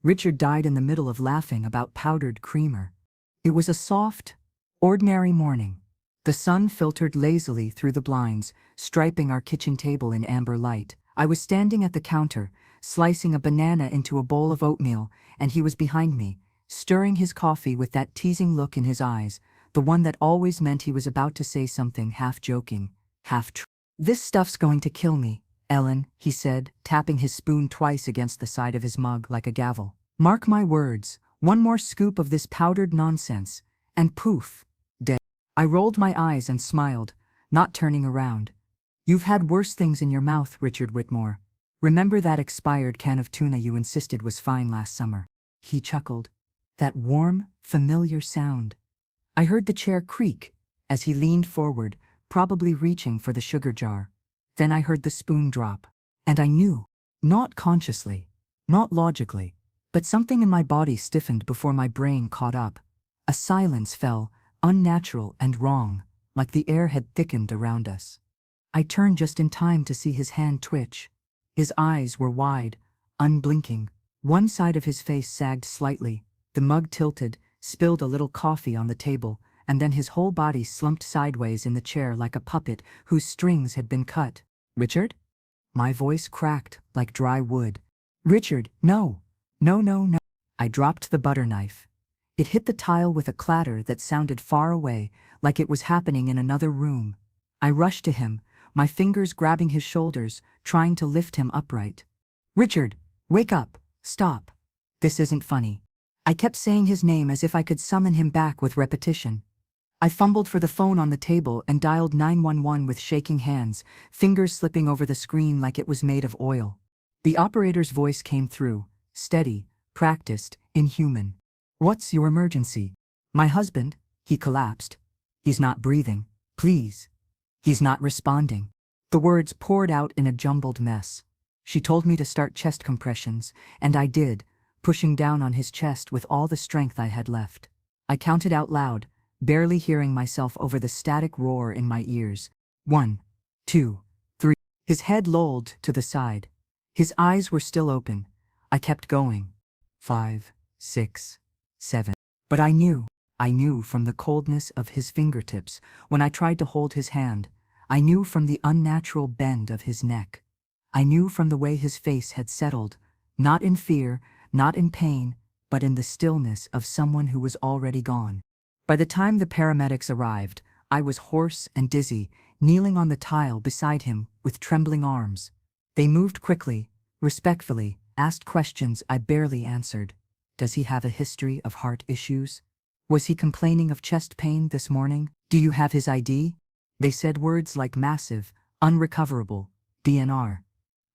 Richard died in the middle of laughing about powdered creamer. It was a soft, ordinary morning. The sun filtered lazily through the blinds, striping our kitchen table in amber light. I was standing at the counter, slicing a banana into a bowl of oatmeal, and he was behind me, stirring his coffee with that teasing look in his eyes, the one that always meant he was about to say something half joking, half true. "This stuff's going to kill me, Ellen," he said, tapping his spoon twice against the side of his mug like a gavel. "Mark my words, one more scoop of this powdered nonsense, and poof, dead." I rolled my eyes and smiled, not turning around. "You've had worse things in your mouth, Richard Whitmore. Remember that expired can of tuna you insisted was fine last summer?" He chuckled. That warm, familiar sound. I heard the chair creak as he leaned forward, probably reaching for the sugar jar. Then I heard the spoon drop. And I knew, not consciously, not logically, but something in my body stiffened before my brain caught up. A silence fell, unnatural and wrong, like the air had thickened around us. I turned just in time to see his hand twitch. His eyes were wide, unblinking. One side of his face sagged slightly, the mug tilted, spilled a little coffee on the table, and then his whole body slumped sideways in the chair like a puppet whose strings had been cut. "Richard?" My voice cracked like dry wood. "Richard, no. No, no, no." I dropped the butter knife. It hit the tile with a clatter that sounded far away, like it was happening in another room. I rushed to him, my fingers grabbing his shoulders, trying to lift him upright. "Richard, wake up, stop. This isn't funny." I kept saying his name as if I could summon him back with repetition. I fumbled for the phone on the table and dialed 911 with shaking hands, fingers slipping over the screen like it was made of oil. The operator's voice came through, steady, practiced, inhuman. "What's your emergency?" "My husband, he collapsed. He's not breathing. Please. He's not responding." The words poured out in a jumbled mess. She told me to start chest compressions, and I did, pushing down on his chest with all the strength I had left. I counted out loud, barely hearing myself over the static roar in my ears. 1, 2, 3. His head lolled to the side. His eyes were still open. I kept going. 5, 6, 7. But I knew from the coldness of his fingertips when I tried to hold his hand. I knew from the unnatural bend of his neck. I knew from the way his face had settled, not in fear, not in pain, but in the stillness of someone who was already gone. By the time the paramedics arrived, I was hoarse and dizzy, kneeling on the tile beside him with trembling arms. They moved quickly, respectfully, asked questions I barely answered. Does he have a history of heart issues? Was he complaining of chest pain this morning? Do you have his ID? They said words like massive, unrecoverable, DNR.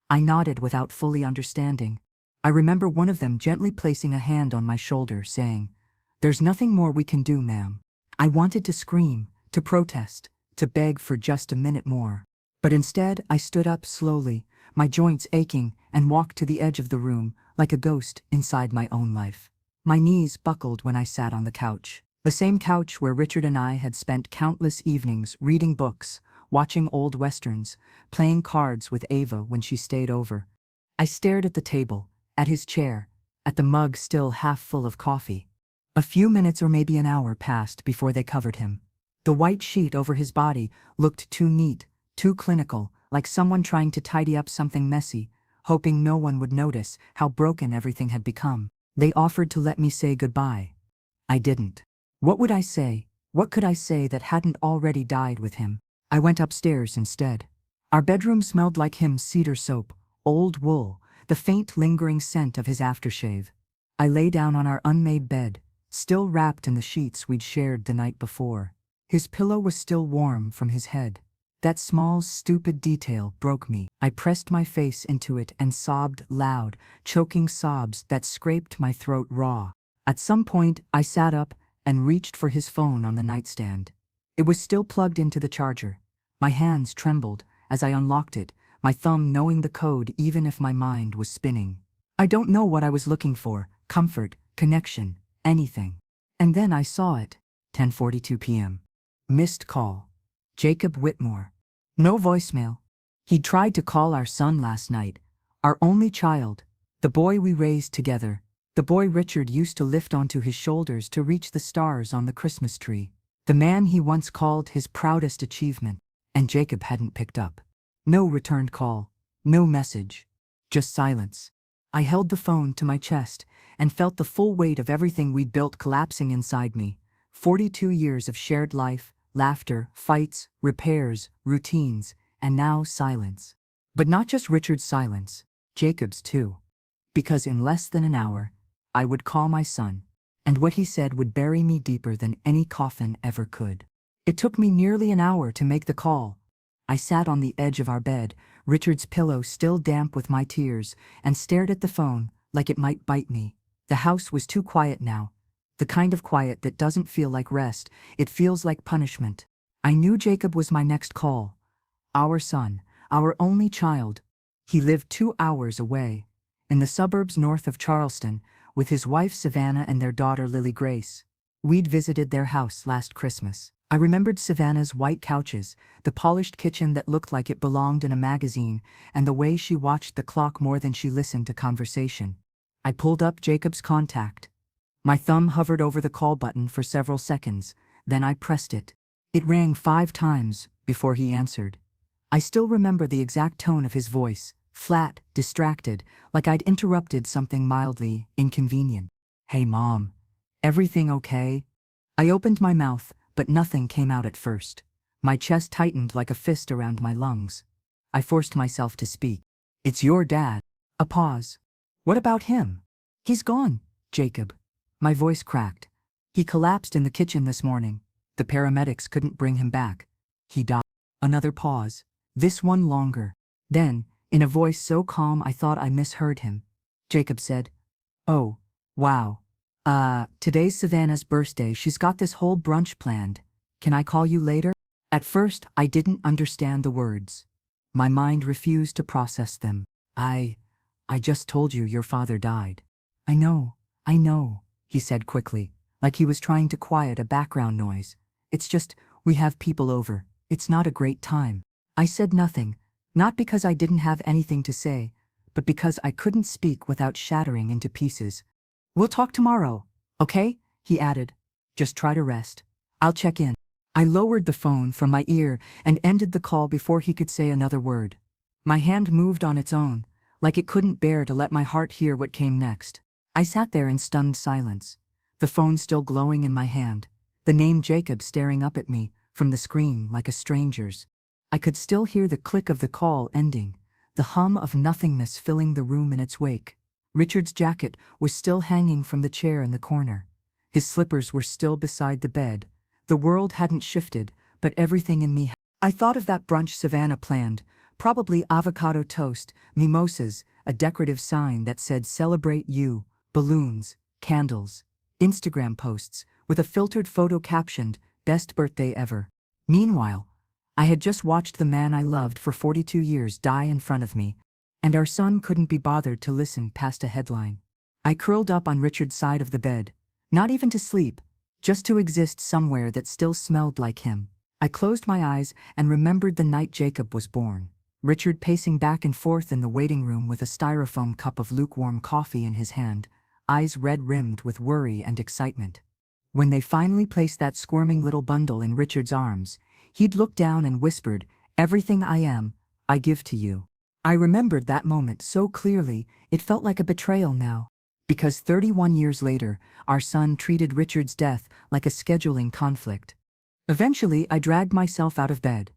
I nodded without fully understanding. I remember one of them gently placing a hand on my shoulder, saying, "There's nothing more we can do, ma'am." I wanted to scream, to protest, to beg for just a minute more. But instead, I stood up slowly, my joints aching, and walked to the edge of the room, like a ghost inside my own life. My knees buckled when I sat on the couch. The same couch where Richard and I had spent countless evenings reading books, watching old westerns, playing cards with Ava when she stayed over. I stared at the table, at his chair, at the mug still half full of coffee. A few minutes or maybe an hour passed before they covered him. The white sheet over his body looked too neat, too clinical, like someone trying to tidy up something messy, hoping no one would notice how broken everything had become. They offered to let me say goodbye. I didn't. What would I say? What could I say that hadn't already died with him? I went upstairs instead. Our bedroom smelled like his cedar soap, old wool, the faint lingering scent of his aftershave. I lay down on our unmade bed, still wrapped in the sheets we'd shared the night before. His pillow was still warm from his head. That small, stupid detail broke me. I pressed my face into it and sobbed loud, choking sobs that scraped my throat raw. At some point, I sat up and reached for his phone on the nightstand. It was still plugged into the charger. My hands trembled as I unlocked it, my thumb knowing the code even if my mind was spinning. I don't know what I was looking for, comfort, connection, anything. And then I saw it. 10:42 p.m. Missed call. Jacob Whitmore. No voicemail. He'd tried to call our son last night, our only child, the boy we raised together, The boy Richard used to lift onto his shoulders to reach the stars on the Christmas tree. The man he once called his proudest achievement. And Jacob hadn't picked up. No returned call. No message. Just silence. I held the phone to my chest and felt the full weight of everything we'd built collapsing inside me. 42 years of shared life, laughter, fights, repairs, routines, and now silence. But not just Richard's silence, Jacob's too. Because in less than an hour, I would call my son, and what he said would bury me deeper than any coffin ever could. It took me nearly an hour to make the call. I sat on the edge of our bed, Richard's pillow still damp with my tears, and stared at the phone like it might bite me. The house was too quiet now. The kind of quiet that doesn't feel like rest, it feels like punishment. I knew Jacob was my next call. Our son, our only child. He lived 2 hours away, in the suburbs north of Charleston, with his wife Savannah and their daughter Lily Grace. We'd visited their house last Christmas. I remembered Savannah's white couches, the polished kitchen that looked like it belonged in a magazine, and the way she watched the clock more than she listened to conversation. I pulled up Jacob's contact. My thumb hovered over the call button for several seconds, then I pressed it. It rang 5 times before he answered. I still remember the exact tone of his voice, flat, distracted, like I'd interrupted something mildly inconvenient. "Hey Mom, everything okay?" I opened my mouth, but nothing came out at first. My chest tightened like a fist around my lungs. I forced myself to speak. "It's your dad." A pause. "What about him?" "He's gone, Jacob." My voice cracked. "He collapsed in the kitchen this morning. The paramedics couldn't bring him back. He died." Another pause. This one longer. Then, in a voice so calm I thought I misheard him, Jacob said, "Oh, wow. Today's Savannah's birthday. She's got this whole brunch planned. Can I call you later?" At first, I didn't understand the words. My mind refused to process them. I just told you your father died." I know, he said quickly, like he was trying to quiet a background noise. "It's just, we have people over. It's not a great time." I said nothing, not because I didn't have anything to say, but because I couldn't speak without shattering into pieces. "We'll talk tomorrow, okay?" he added. "Just try to rest. I'll check in." I lowered the phone from my ear and ended the call before he could say another word. My hand moved on its own, like it couldn't bear to let my heart hear what came next. I sat there in stunned silence, the phone still glowing in my hand, the name Jacob staring up at me from the screen like a stranger's. I could still hear the click of the call ending, the hum of nothingness filling the room in its wake. Richard's jacket was still hanging from the chair in the corner. His slippers were still beside the bed. The world hadn't shifted, but everything in me had. I thought of that brunch Savannah planned, probably avocado toast, mimosas, a decorative sign that said "Celebrate You," balloons, candles, Instagram posts, with a filtered photo captioned, "Best birthday ever." Meanwhile, I had just watched the man I loved for 42 years die in front of me, and our son couldn't be bothered to listen past a headline. I curled up on Richard's side of the bed, not even to sleep, just to exist somewhere that still smelled like him. I closed my eyes and remembered the night Jacob was born. Richard pacing back and forth in the waiting room with a styrofoam cup of lukewarm coffee in his hand, eyes red-rimmed with worry and excitement. When they finally placed that squirming little bundle in Richard's arms, he'd looked down and whispered, "Everything I am, I give to you." I remembered that moment so clearly, it felt like a betrayal now. Because 31 years later, our son treated Richard's death like a scheduling conflict. Eventually, I dragged myself out of bed.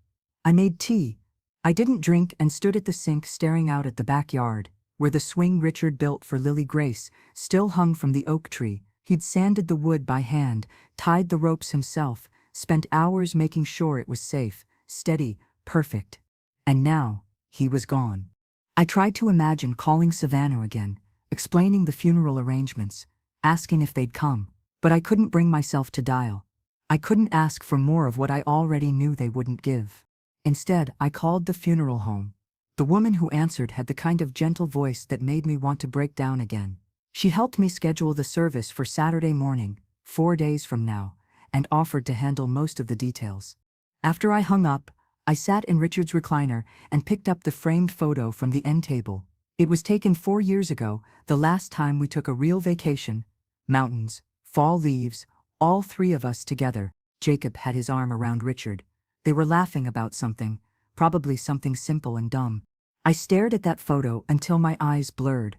I made tea. I didn't drink and stood at the sink staring out at the backyard, where the swing Richard built for Lily Grace still hung from the oak tree. He'd sanded the wood by hand, tied the ropes himself, spent hours making sure it was safe, steady, perfect. And now, he was gone. I tried to imagine calling Savannah again, explaining the funeral arrangements, asking if they'd come, but I couldn't bring myself to dial. I couldn't ask for more of what I already knew they wouldn't give. Instead, I called the funeral home. The woman who answered had the kind of gentle voice that made me want to break down again. She helped me schedule the service for Saturday morning, 4 days from now, and offered to handle most of the details. After I hung up, I sat in Richard's recliner and picked up the framed photo from the end table. It was taken 4 years ago, the last time we took a real vacation. Mountains, fall leaves, all three of us together. Jacob had his arm around Richard. They were laughing about something, probably something simple and dumb. I stared at that photo until my eyes blurred.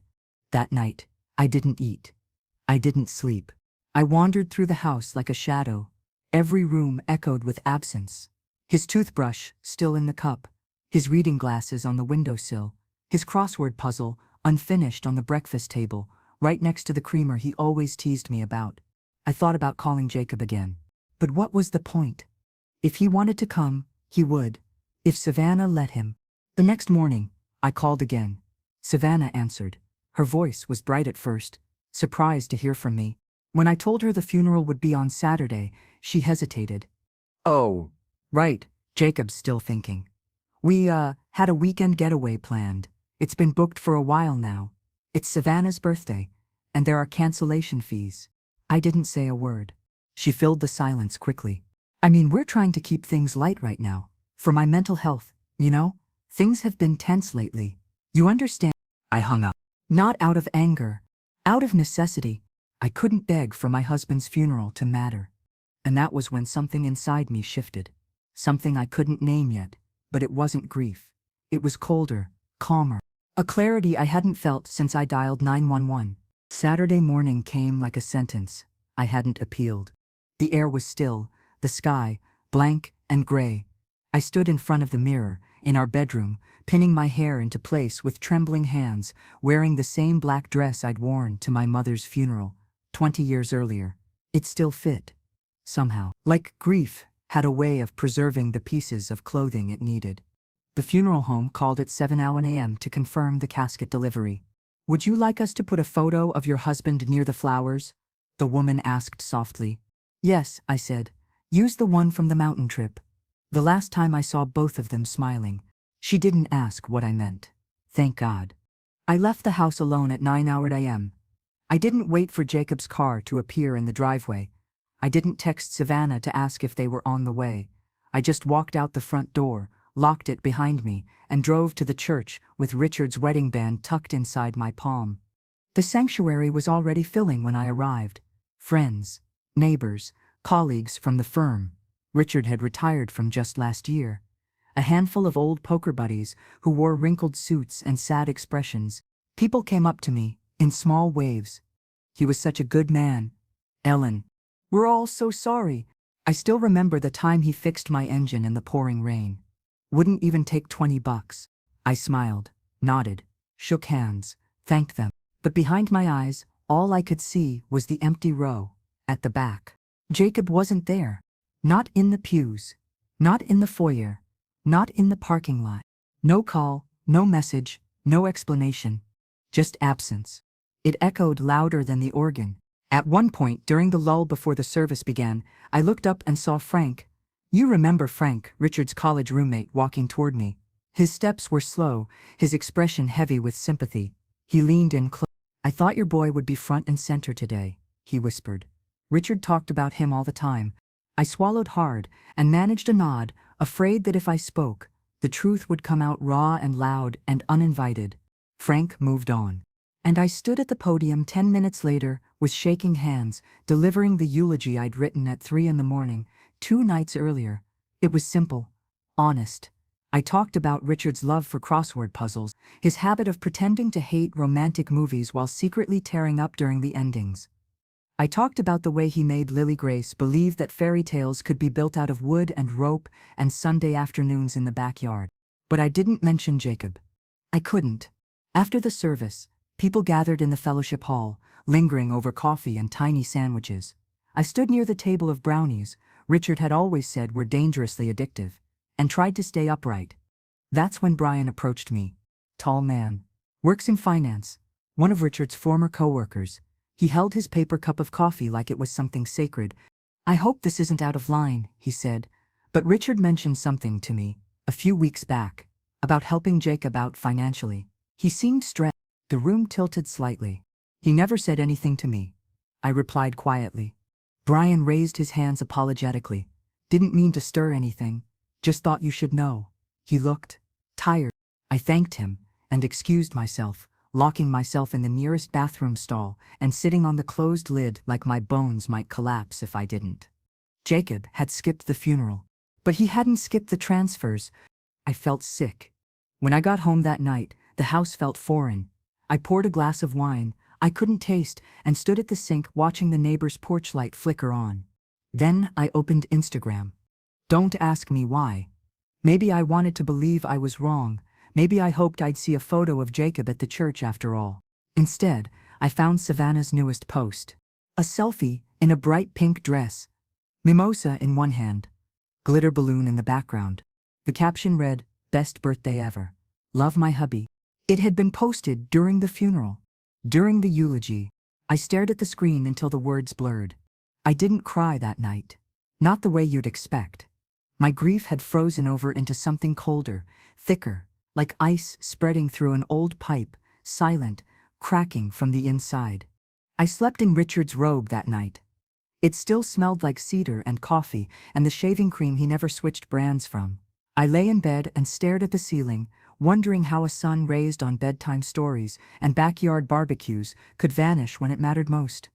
That night, I didn't eat. I didn't sleep. I wandered through the house like a shadow. Every room echoed with absence. His toothbrush, still in the cup. His reading glasses on the windowsill. His crossword puzzle, unfinished on the breakfast table, right next to the creamer he always teased me about. I thought about calling Jacob again. But what was the point? If he wanted to come, he would. If Savannah let him. The next morning, I called again. Savannah answered. Her voice was bright at first, surprised to hear from me. When I told her the funeral would be on Saturday, she hesitated. Oh, right, Jacob's still thinking. We, had a weekend getaway planned. It's been booked for a while now. It's Savannah's birthday, and there are cancellation fees. I didn't say a word. She filled the silence quickly. I mean, we're trying to keep things light right now. For my mental health, you know? Things have been tense lately. You understand? I hung up. Not out of anger. Out of necessity. I couldn't beg for my husband's funeral to matter. And that was when something inside me shifted. Something I couldn't name yet, but it wasn't grief. It was colder, calmer. A clarity I hadn't felt since I dialed 911. Saturday morning came like a sentence. I hadn't appealed. The air was still, the sky, blank and gray. I stood in front of the mirror, in our bedroom, pinning my hair into place with trembling hands, wearing the same black dress I'd worn to my mother's funeral, 20 years earlier. It still fit. Somehow. Like grief had a way of preserving the pieces of clothing it needed. The funeral home called at 7:01 a.m. to confirm the casket delivery. Would you like us to put a photo of your husband near the flowers? The woman asked softly. Yes, I said. Use the one from the mountain trip. The last time I saw both of them smiling. She didn't ask what I meant. Thank God. I left the house alone at 9:00 a.m. I didn't wait for Jacob's car to appear in the driveway. I didn't text Savannah to ask if they were on the way. I just walked out the front door, locked it behind me, and drove to the church with Richard's wedding band tucked inside my palm. The sanctuary was already filling when I arrived. Friends, neighbors, colleagues from the firm Richard had retired from just last year. A handful of old poker buddies who wore wrinkled suits and sad expressions. People came up to me, in small waves. He was such a good man. Ellen. We're all so sorry. I still remember the time he fixed my engine in the pouring rain. Wouldn't even take $20. I smiled, nodded, shook hands, thanked them. But behind my eyes, all I could see was the empty row, at the back. Jacob wasn't there. Not in the pews. Not in the foyer. Not in the parking lot. No call, no message, no explanation. Just absence. It echoed louder than the organ. At one point during the lull before the service began, I looked up and saw Frank. You remember Frank, Richard's college roommate, walking toward me. His steps were slow, his expression heavy with sympathy. He leaned in close. I thought your boy would be front and center today, he whispered. Richard talked about him all the time. I swallowed hard and managed a nod, afraid that if I spoke, the truth would come out raw and loud and uninvited. Frank moved on. And I stood at the podium 10 minutes later, with shaking hands, delivering the eulogy I'd written at 3 a.m, 2 nights earlier. It was simple, honest. I talked about Richard's love for crossword puzzles, his habit of pretending to hate romantic movies while secretly tearing up during the endings. I talked about the way he made Lily Grace believe that fairy tales could be built out of wood and rope and Sunday afternoons in the backyard. But I didn't mention Jacob. I couldn't. After the service, people gathered in the fellowship hall, lingering over coffee and tiny sandwiches. I stood near the table of brownies Richard had always said were dangerously addictive, and tried to stay upright. That's when Brian approached me. Tall man. Works in finance. One of Richard's former co-workers. He held his paper cup of coffee like it was something sacred. I hope this isn't out of line, he said, but Richard mentioned something to me, a few weeks back, about helping Jacob out financially. He seemed stressed. The room tilted slightly. He never said anything to me. I replied quietly. Brian raised his hands apologetically. Didn't mean to stir anything. Just thought you should know. He looked tired. I thanked him, and excused myself, locking myself in the nearest bathroom stall and sitting on the closed lid like my bones might collapse if I didn't. Jacob had skipped the funeral, but he hadn't skipped the transfers. I felt sick. When I got home that night, the house felt foreign. I poured a glass of wine I couldn't taste and stood at the sink watching the neighbor's porch light flicker on. Then I opened Instagram. Don't ask me why. Maybe I wanted to believe I was wrong. Maybe I hoped I'd see a photo of Jacob at the church after all. Instead, I found Savannah's newest post. A selfie in a bright pink dress. Mimosa in one hand. Glitter balloon in the background. The caption read, "Best birthday ever. Love my hubby." It had been posted during the funeral. During the eulogy. I stared at the screen until the words blurred. I didn't cry that night. Not the way you'd expect. My grief had frozen over into something colder, thicker, like ice spreading through an old pipe, silent, cracking from the inside. I slept in Richard's robe that night. It still smelled like cedar and coffee and the shaving cream he never switched brands from. I lay in bed and stared at the ceiling, wondering how a son raised on bedtime stories and backyard barbecues could vanish when it mattered most.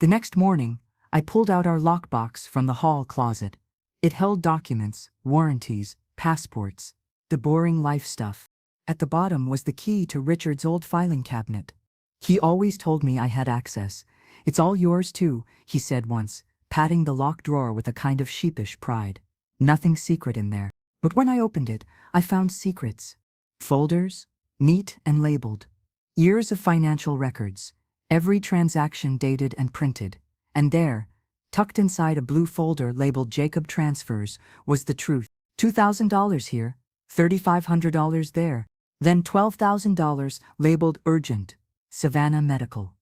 The next morning, I pulled out our lockbox from the hall closet. It held documents, warranties, passports, the boring life stuff. At the bottom was the key to Richard's old filing cabinet. He always told me I had access. "It's all yours too," he said once, patting the locked drawer with a kind of sheepish pride. Nothing secret in there. But when I opened it, I found secrets. Folders, neat and labeled. Years of financial records. Every transaction dated and printed. And there, tucked inside a blue folder labeled Jacob Transfers, was the truth. $2,000 here, $3,500 there. Then $12,000 labeled Urgent, Savannah Medical.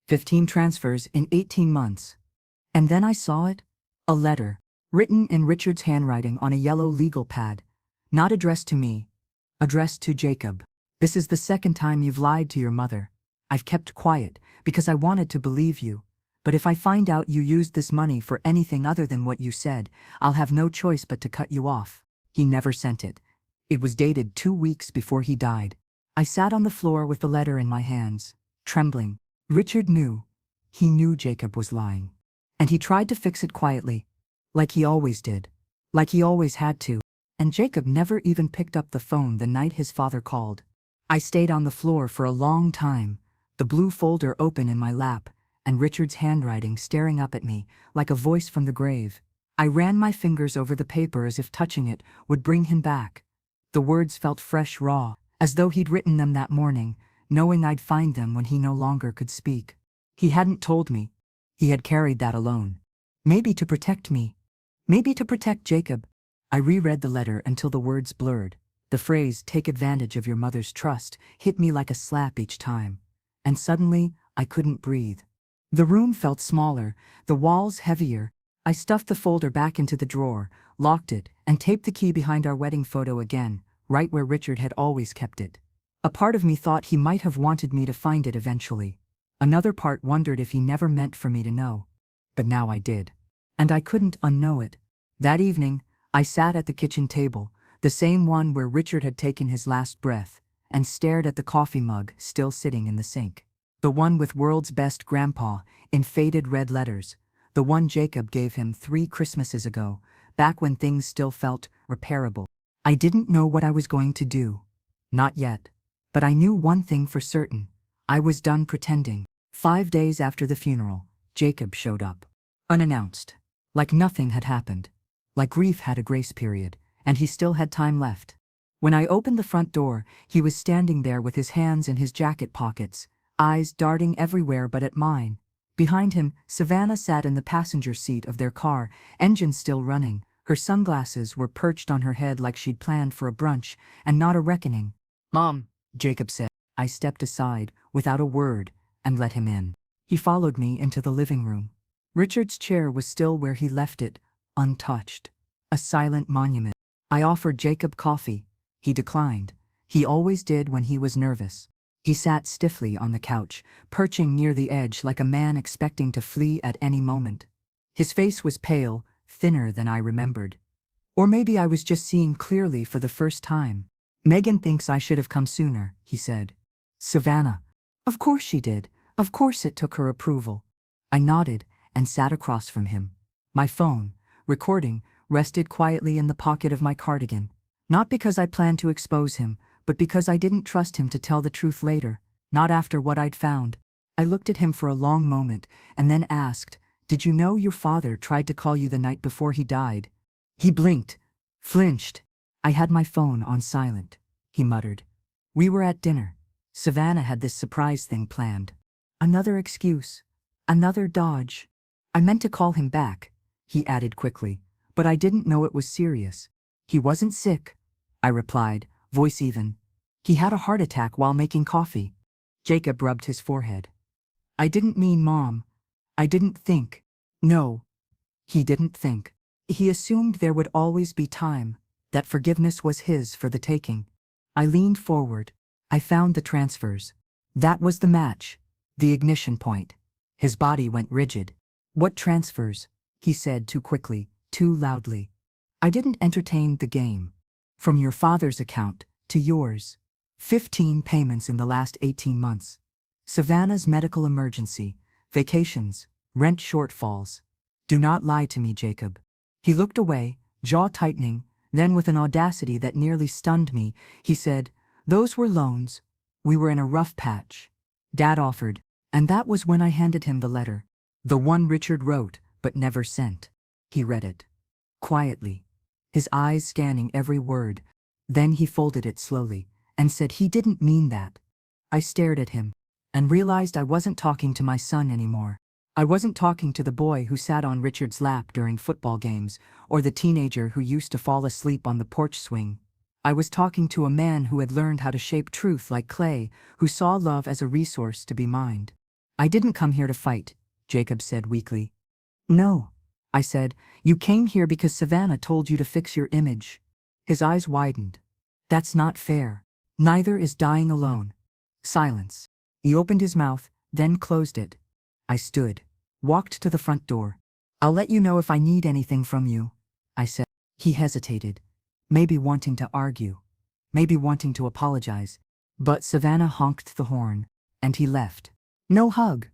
15 transfers in 18 months. And then I saw it. A letter, written in Richard's handwriting on a yellow legal pad. Not addressed to me. Addressed to Jacob. "This is the second time you've lied to your mother. I've kept quiet because I wanted to believe you. But if I find out you used this money for anything other than what you said, I'll have no choice but to cut you off." He never sent it. It was dated 2 weeks before he died. I sat on the floor with the letter in my hands, trembling. Richard knew. He knew Jacob was lying. And he tried to fix it quietly. Like he always did. Like he always had to. And Jacob never even picked up the phone the night his father called. I stayed on the floor for a long time, the blue folder open in my lap, and Richard's handwriting staring up at me like a voice from the grave. I ran my fingers over the paper as if touching it would bring him back. The words felt fresh, raw, as though he'd written them that morning, knowing I'd find them when he no longer could speak. He hadn't told me. He had carried that alone. Maybe to protect me. Maybe to protect Jacob. I reread the letter until the words blurred. The phrase, "take advantage of your mother's trust," hit me like a slap each time. And suddenly, I couldn't breathe. The room felt smaller, the walls heavier. I stuffed the folder back into the drawer, locked it, and taped the key behind our wedding photo again, right where Richard had always kept it. A part of me thought he might have wanted me to find it eventually. Another part wondered if he never meant for me to know. But now I did. And I couldn't unknow it. That evening, I sat at the kitchen table, the same one where Richard had taken his last breath, and stared at the coffee mug still sitting in the sink. The one with "World's Best Grandpa" in faded red letters. The one Jacob gave him 3 Christmases ago, back when things still felt repairable. I didn't know what I was going to do. Not yet. But I knew one thing for certain. I was done pretending. 5 days after the funeral, Jacob showed up. Unannounced. Like nothing had happened. Like grief had a grace period, and he still had time left. When I opened the front door, he was standing there with his hands in his jacket pockets, eyes darting everywhere but at mine. Behind him, Savannah sat in the passenger seat of their car, engine still running. Her sunglasses were perched on her head like she'd planned for a brunch, and not a reckoning. "Mom," Jacob said. I stepped aside, without a word, and let him in. He followed me into the living room. Richard's chair was still where he left it, untouched. A silent monument. I offered Jacob coffee. He declined. He always did when he was nervous. He sat stiffly on the couch, perching near the edge like a man expecting to flee at any moment. His face was pale, thinner than I remembered. Or maybe I was just seeing clearly for the first time. Megan thinks I should have come sooner, he said. Savannah. Of course she did. Of course it took her approval. I nodded and sat across from him. My phone, recording, rested quietly in the pocket of my cardigan. Not because I planned to expose him, but because I didn't trust him to tell the truth later, not after what I'd found. I looked at him for a long moment and then asked, "Did you know your father tried to call you the night before he died?" He blinked, flinched. I had my phone on silent, he muttered. We were at dinner. Savannah had this surprise thing planned. Another excuse. Another dodge. I meant to call him back, he added quickly, but I didn't know it was serious. He wasn't sick, I replied, voice even. He had a heart attack while making coffee. Jacob rubbed his forehead. I didn't mean Mom. I didn't think. No. He didn't think. He assumed there would always be time, that forgiveness was his for the taking. I leaned forward. I found the transfers. That was the match, the ignition point. His body went rigid. What transfers? He said too quickly, too loudly. I didn't entertain the game. From your father's account to yours. 15 payments in the last 18 months. Savannah's medical emergency, vacations, rent shortfalls. Do not lie to me, Jacob. He looked away, jaw tightening, then with an audacity that nearly stunned me, he said, "Those were loans. We were in a rough patch. Dad offered, and that was when I handed him the letter. The one Richard wrote, but never sent." He read it. Quietly, his eyes scanning every word. Then he folded it slowly, and said he didn't mean that. I stared at him, and realized I wasn't talking to my son anymore. I wasn't talking to the boy who sat on Richard's lap during football games, or the teenager who used to fall asleep on the porch swing. I was talking to a man who had learned how to shape truth like clay, who saw love as a resource to be mined. I didn't come here to fight, Jacob said weakly. No, I said, you came here because Savannah told you to fix your image. His eyes widened. That's not fair. Neither is dying alone. Silence. He opened his mouth, then closed it. I stood, walked to the front door. I'll let you know if I need anything from you, I said. He hesitated, maybe wanting to argue, maybe wanting to apologize. But Savannah honked the horn, and he left. No hug.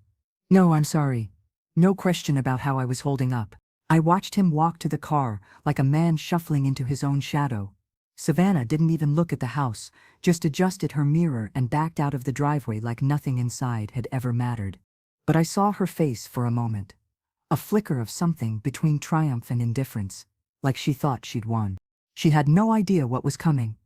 No, I'm sorry. No question about how I was holding up. I watched him walk to the car like a man shuffling into his own shadow. Savannah didn't even look at the house, just adjusted her mirror and backed out of the driveway like nothing inside had ever mattered. But I saw her face for a moment. A flicker of something between triumph and indifference, like she thought she'd won. She had no idea what was coming.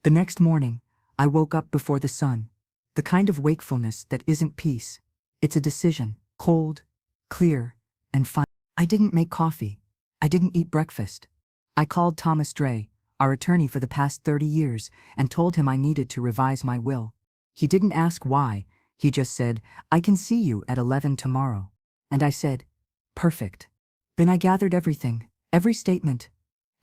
The next morning, I woke up before the sun. The kind of wakefulness that isn't peace. It's a decision, cold, clear, and final. I didn't make coffee. I didn't eat breakfast. I called Thomas Dre, our attorney for the past 30 years, and told him I needed to revise my will. He didn't ask why. He just said, I can see you at 11 tomorrow. And I said, perfect. Then I gathered everything, every statement,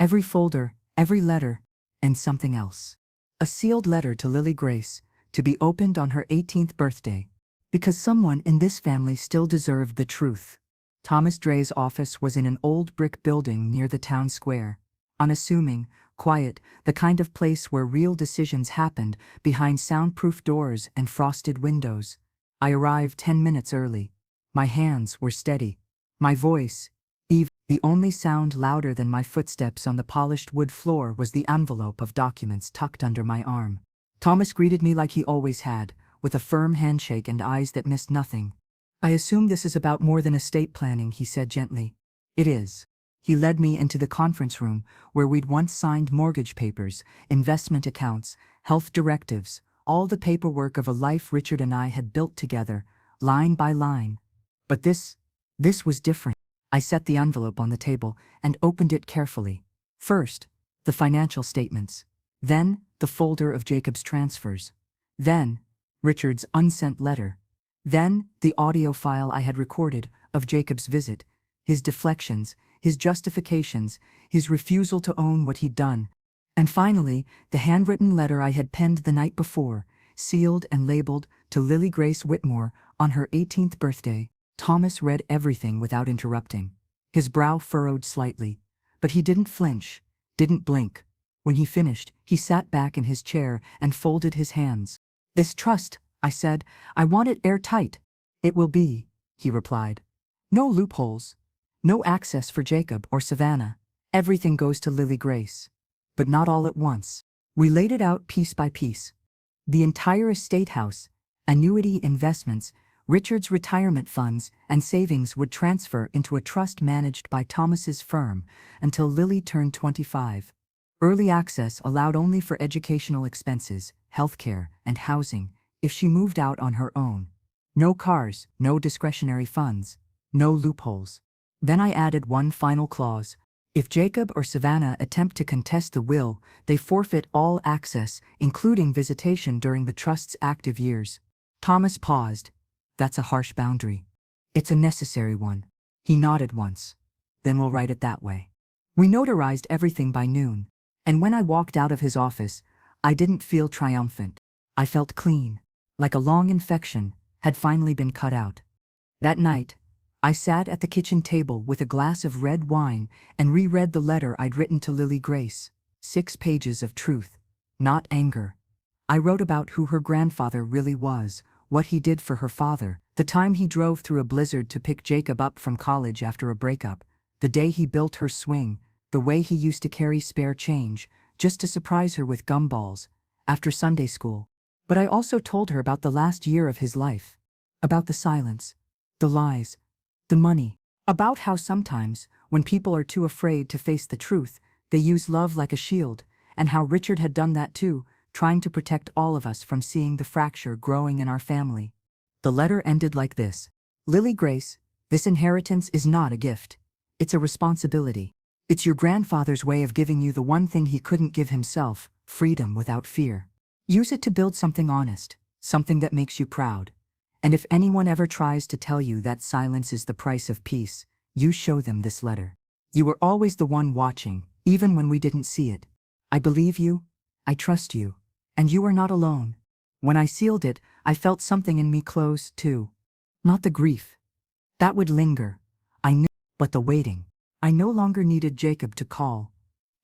every folder, every letter, and something else. A sealed letter to Lily Grace, to be opened on her 18th birthday. Because someone in this family still deserved the truth. Thomas Dre's office was in an old brick building near the town square. Unassuming, quiet, the kind of place where real decisions happened behind soundproof doors and frosted windows. I arrived 10 minutes early. My hands were steady. My voice, even. The only sound louder than my footsteps on the polished wood floor was the envelope of documents tucked under my arm. Thomas greeted me like he always had, with a firm handshake and eyes that missed nothing. I assume this is about more than estate planning, he said gently. It is. He led me into the conference room where we'd once signed mortgage papers, investment accounts, health directives, all the paperwork of a life Richard and I had built together, line by line. But this was different. I set the envelope on the table and opened it carefully. First, the financial statements. Then, the folder of Jacob's transfers. Then, Richard's unsent letter. Then, the audio file I had recorded of Jacob's visit, his deflections, his justifications, his refusal to own what he'd done. And finally, the handwritten letter I had penned the night before, sealed and labeled to Lily Grace Whitmore on her 18th birthday. Thomas read everything without interrupting. His brow furrowed slightly, but he didn't flinch, didn't blink. When he finished, he sat back in his chair and folded his hands. "This trust," I said, "I want it airtight." "It will be," he replied. "No loopholes. No access for Jacob or Savannah. Everything goes to Lily Grace. But not all at once. We laid it out piece by piece. The entire estate house, annuity investments, Richard's retirement funds, and savings would transfer into a trust managed by Thomas's firm until Lily turned 25. Early access allowed only for educational expenses, healthcare, and housing if she moved out on her own. No cars, no discretionary funds, no loopholes. Then I added one final clause. If Jacob or Savannah attempt to contest the will, they forfeit all access, including visitation during the trust's active years. Thomas paused. "That's a harsh boundary." "It's a necessary one." He nodded once. "Then we'll write it that way." We notarized everything by noon, and when I walked out of his office, I didn't feel triumphant. I felt clean, like a long infection had finally been cut out. That night, I sat at the kitchen table with a glass of red wine and reread the letter I'd written to Lily Grace. 6 pages of truth, not anger. I wrote about who her grandfather really was, what he did for her father, the time he drove through a blizzard to pick Jacob up from college after a breakup, the day he built her swing, the way he used to carry spare change, just to surprise her with gumballs, after Sunday school. But I also told her about the last year of his life, about the silence, the lies, the money, about how sometimes, when people are too afraid to face the truth, they use love like a shield, and how Richard had done that too, trying to protect all of us from seeing the fracture growing in our family. The letter ended like this. "Lily Grace, this inheritance is not a gift. It's a responsibility. It's your grandfather's way of giving you the one thing he couldn't give himself, freedom without fear. Use it to build something honest, something that makes you proud. And if anyone ever tries to tell you that silence is the price of peace, you show them this letter. You were always the one watching, even when we didn't see it. I believe you, I trust you, and you are not alone." When I sealed it, I felt something in me close, too. Not the grief. That would linger. I knew, but the waiting. I no longer needed Jacob to call.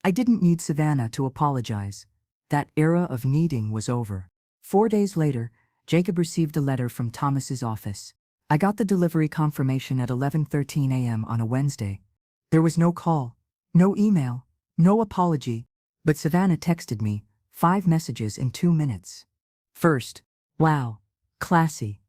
I didn't need Savannah to apologize. That era of needing was over. 4 days later, Jacob received a letter from Thomas's office. I got the delivery confirmation at 11:13 a.m. on a Wednesday. There was no call, no email, no apology, but Savannah texted me, 5 messages in 2 minutes. First, "Wow, classy.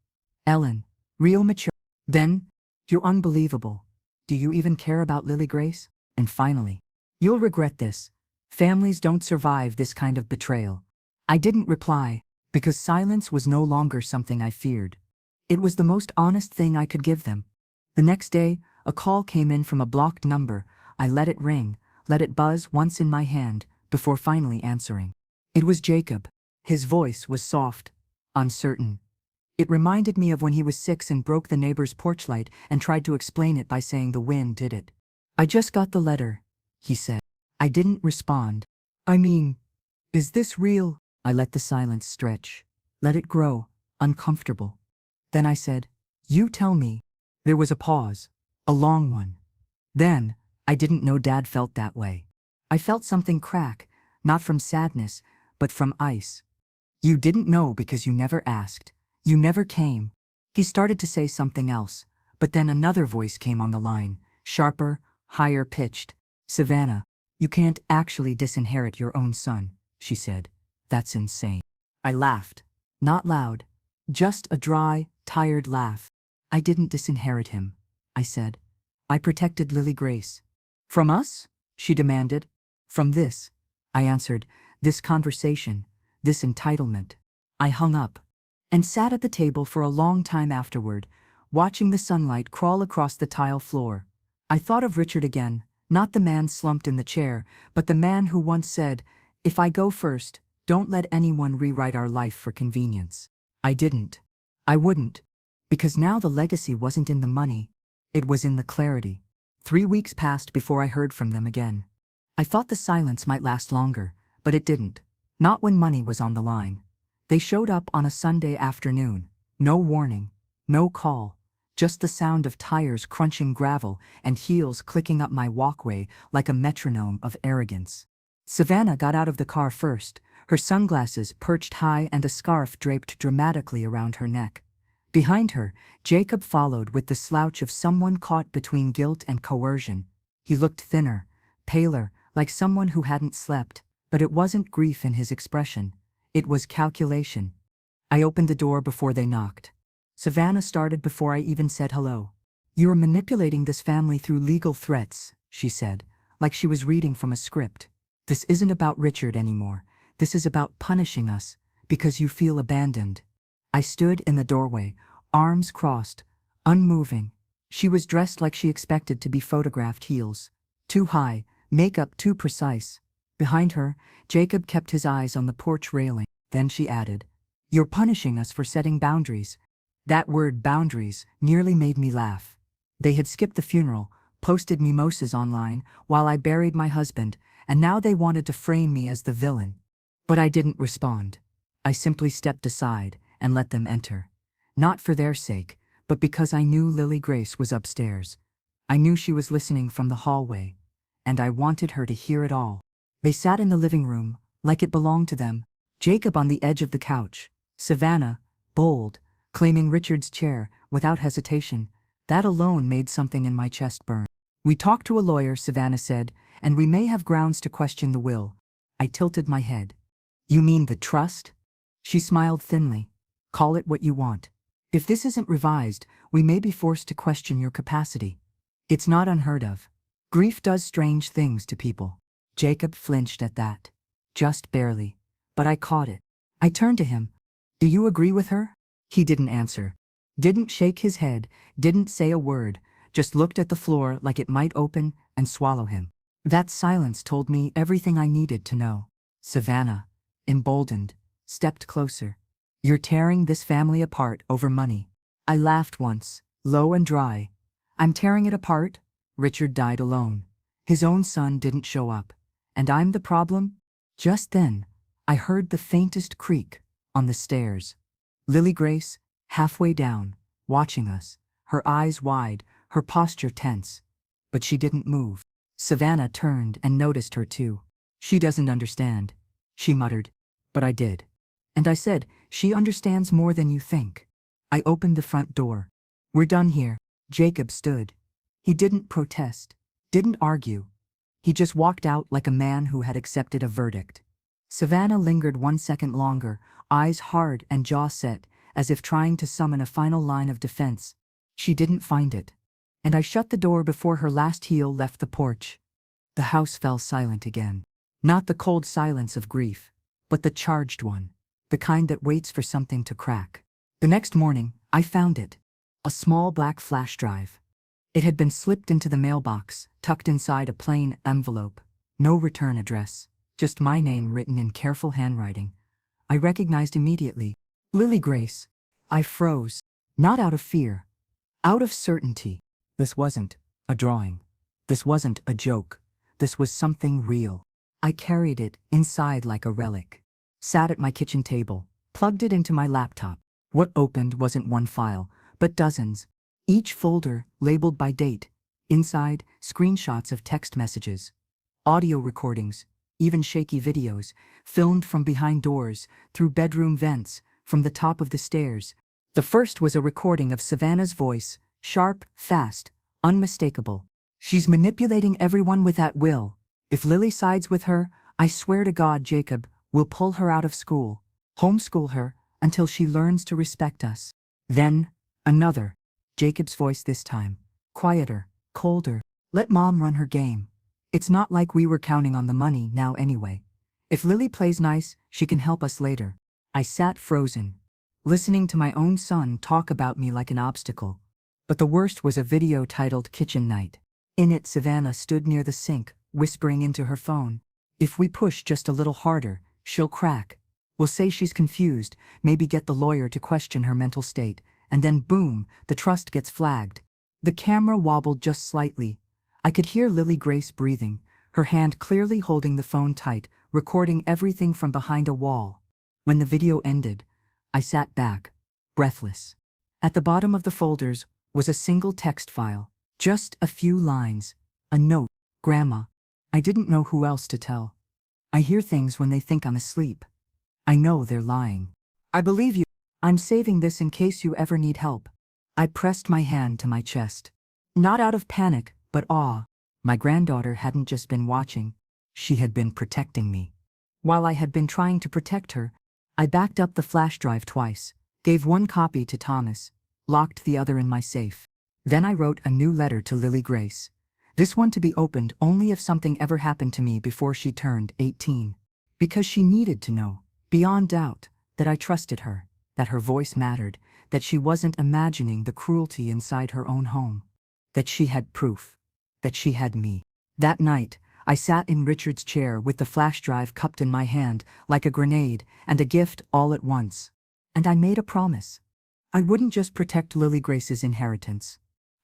Ellen, real mature." Then, "You're unbelievable. Do you even care about Lily Grace?" And finally, "You'll regret this. Families don't survive this kind of betrayal." I didn't reply, because silence was no longer something I feared. It was the most honest thing I could give them. The next day, a call came in from a blocked number. I let it ring, let it buzz once in my hand, before finally answering. It was Jacob. His voice was soft, uncertain. It reminded me of when he was 6 and broke the neighbor's porch light and tried to explain it by saying the wind did it. "I just got the letter," he said. I didn't respond. "I mean, is this real?" I let the silence stretch, let it grow, uncomfortable. Then I said, "You tell me." There was a pause, a long one. Then, I didn't know Dad felt that way. I felt something crack, not from sadness, but from ice. "You didn't know because you never asked. You never came." He started to say something else, but then another voice came on the line, sharper, higher pitched. "Savannah, you can't actually disinherit your own son," she said. "That's insane." I laughed. Not loud. Just a dry, tired laugh. "I didn't disinherit him," I said. "I protected Lily Grace." "From us?" she demanded. "From this," I answered. "This conversation, this entitlement." I hung up and sat at the table for a long time afterward, watching the sunlight crawl across the tile floor. I thought of Richard again, not the man slumped in the chair, but the man who once said, "If I go first, don't let anyone rewrite our life for convenience." I didn't. I wouldn't. Because now the legacy wasn't in the money. It was in the clarity. 3 weeks passed before I heard from them again. I thought the silence might last longer, but it didn't. Not when money was on the line. They showed up on a Sunday afternoon. No warning, no call, just the sound of tires crunching gravel and heels clicking up my walkway like a metronome of arrogance. Savannah got out of the car first, her sunglasses perched high and a scarf draped dramatically around her neck. Behind her, Jacob followed with the slouch of someone caught between guilt and coercion. He looked thinner, paler, like someone who hadn't slept, but it wasn't grief in his expression. It was calculation. I opened the door before they knocked. Savannah started before I even said hello. "You are manipulating this family through legal threats," she said, like she was reading from a script. "This isn't about Richard anymore. This is about punishing us, because you feel abandoned." I stood in the doorway, arms crossed, unmoving. She was dressed like she expected to be photographed, heels too high, makeup too precise. Behind her, Jacob kept his eyes on the porch railing. Then she added, "You're punishing us for setting boundaries." That word, boundaries, nearly made me laugh. They had skipped the funeral, posted mimosas online, while I buried my husband, and now they wanted to frame me as the villain. But I didn't respond. I simply stepped aside and let them enter. Not for their sake, but because I knew Lily Grace was upstairs. I knew she was listening from the hallway, and I wanted her to hear it all. They sat in the living room, like it belonged to them. Jacob on the edge of the couch, Savannah, bold, claiming Richard's chair, without hesitation. That alone made something in my chest burn. "We talked to a lawyer," Savannah said, "and we may have grounds to question the will." I tilted my head. "You mean the trust?" She smiled thinly. "Call it what you want. If this isn't revised, we may be forced to question your capacity. It's not unheard of. Grief does strange things to people." Jacob flinched at that. Just barely. But I caught it. I turned to him. "Do you agree with her?" He didn't answer. Didn't shake his head, didn't say a word, just looked at the floor like it might open and swallow him. That silence told me everything I needed to know. Savannah, emboldened, stepped closer. "You're tearing this family apart over money." I laughed once, low and dry. "I'm tearing it apart? Richard died alone. His own son didn't show up. And I'm the problem?" Just then, I heard the faintest creak on the stairs. Lily Grace, halfway down, watching us, her eyes wide, her posture tense. But she didn't move. Savannah turned and noticed her too. "She doesn't understand," she muttered. But I did. And I said, "She understands more than you think." I opened the front door. "We're done here." Jacob stood. He didn't protest, didn't argue. He just walked out like a man who had accepted a verdict. Savannah lingered 1 second longer, eyes hard and jaw set, as if trying to summon a final line of defense. She didn't find it. And I shut the door before her last heel left the porch. The house fell silent again. Not the cold silence of grief, but the charged one, the kind that waits for something to crack. The next morning, I found it. A small black flash drive. It had been slipped into the mailbox, tucked inside a plain envelope. No return address, just my name written in careful handwriting. I recognized immediately. Lily Grace. I froze. Not out of fear. Out of certainty. This wasn't a drawing. This wasn't a joke. This was something real. I carried it inside like a relic. Sat at my kitchen table, plugged it into my laptop. What opened wasn't one file, but dozens. Each folder labeled by date. Inside, screenshots of text messages, audio recordings, even shaky videos, filmed from behind doors, through bedroom vents, from the top of the stairs. The first was a recording of Savannah's voice, sharp, fast, unmistakable. "She's manipulating everyone with that will. If Lily sides with her, I swear to God, Jacob, we'll pull her out of school, homeschool her, until she learns to respect us." Then, another. Jacob's voice this time, quieter, colder. "Let Mom run her game. It's not like we were counting on the money now anyway. If Lily plays nice, she can help us later." I sat frozen, listening to my own son talk about me like an obstacle. But the worst was a video titled "Kitchen Night." In it, Savannah stood near the sink, whispering into her phone. "If we push just a little harder, she'll crack. We'll say she's confused, maybe get the lawyer to question her mental state, and then boom, the trust gets flagged." The camera wobbled just slightly. I could hear Lily Grace breathing, her hand clearly holding the phone tight, recording everything from behind a wall. When the video ended, I sat back, breathless. At the bottom of the folders was a single text file, just a few lines, a note, "Grandma." I didn't know who else to tell. I hear things when they think I'm asleep. I know they're lying. I believe you. I'm saving this in case you ever need help. I pressed my hand to my chest. Not out of panic, but awe. My granddaughter hadn't just been watching. She had been protecting me. While I had been trying to protect her, I backed up the flash drive twice, gave one copy to Thomas, locked the other in my safe. Then I wrote a new letter to Lily Grace. This one to be opened only if something ever happened to me before she turned 18. Because she needed to know, beyond doubt, that I trusted her, that her voice mattered, that she wasn't imagining the cruelty inside her own home, that she had proof, that she had me. That night, I sat in Richard's chair with the flash drive cupped in my hand, like a grenade and a gift all at once. And I made a promise. I wouldn't just protect Lily Grace's inheritance.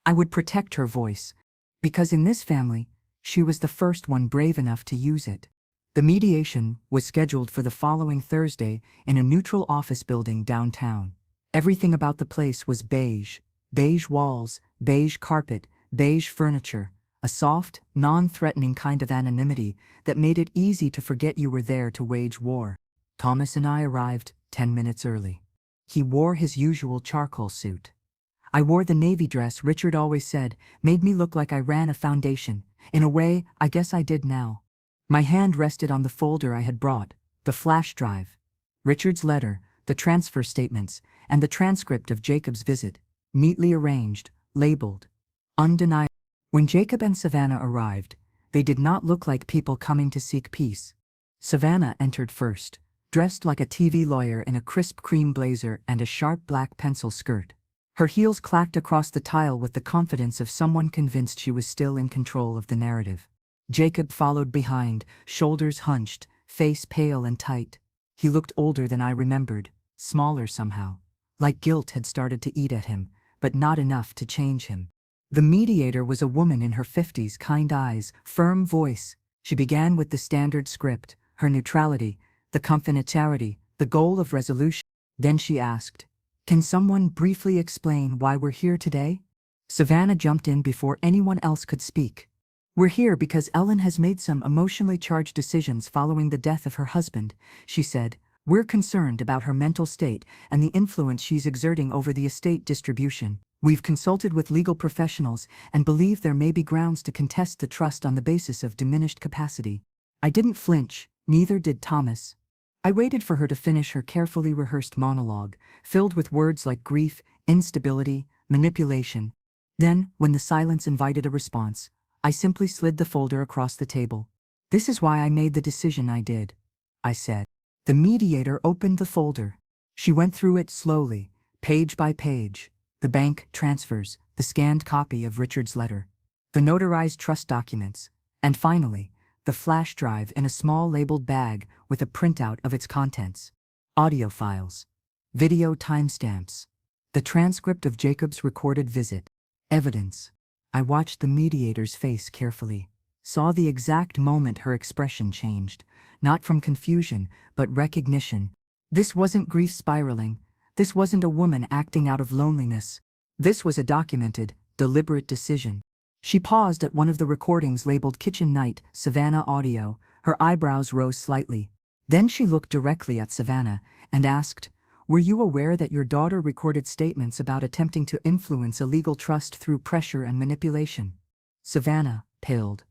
I would protect her voice, because in this family, she was the first one brave enough to use it. The mediation was scheduled for the following Thursday in a neutral office building downtown. Everything about the place was beige. Beige walls, beige carpet, beige furniture, a soft, non-threatening kind of anonymity that made it easy to forget you were there to wage war. Thomas and I arrived 10 minutes early. He wore his usual charcoal suit. I wore the navy dress Richard always said made me look like I ran a foundation. In a way, I guess I did now. My hand rested on the folder I had brought, the flash drive, Richard's letter, the transfer statements, and the transcript of Jacob's visit, neatly arranged, labeled, undeniable. When Jacob and Savannah arrived, they did not look like people coming to seek peace. Savannah entered first, dressed like a TV lawyer in a crisp cream blazer and a sharp black pencil skirt. Her heels clacked across the tile with the confidence of someone convinced she was still in control of the narrative. Jacob followed behind, shoulders hunched, face pale and tight. He looked older than I remembered, smaller somehow, like guilt had started to eat at him, but not enough to change him. The mediator was a woman in her 50s, kind eyes, firm voice. She began with the standard script, her neutrality, the confidentiality, the goal of resolution. Then she asked, "Can someone briefly explain why we're here today?" Savannah jumped in before anyone else could speak. "We're here because Ellen has made some emotionally charged decisions following the death of her husband," she said. "We're concerned about her mental state and the influence she's exerting over the estate distribution. We've consulted with legal professionals and believe there may be grounds to contest the trust on the basis of diminished capacity." I didn't flinch, neither did Thomas. I waited for her to finish her carefully rehearsed monologue, filled with words like grief, instability, manipulation. Then, when the silence invited a response, I simply slid the folder across the table. "This is why I made the decision I did," I said. The mediator opened the folder. She went through it slowly, page by page. The bank transfers, the scanned copy of Richard's letter, the notarized trust documents, and finally, the flash drive in a small labeled bag with a printout of its contents. Audio files, video timestamps, the transcript of Jacob's recorded visit, evidence. I watched the mediator's face carefully, saw the exact moment her expression changed, not from confusion, but recognition. This wasn't grief spiraling. This wasn't a woman acting out of loneliness. This was a documented, deliberate decision. She paused at one of the recordings labeled Kitchen Night, Savannah Audio. Her eyebrows rose slightly. Then she looked directly at Savannah and asked, "Were you aware that your daughter recorded statements about attempting to influence a legal trust through pressure and manipulation?" Savannah paled.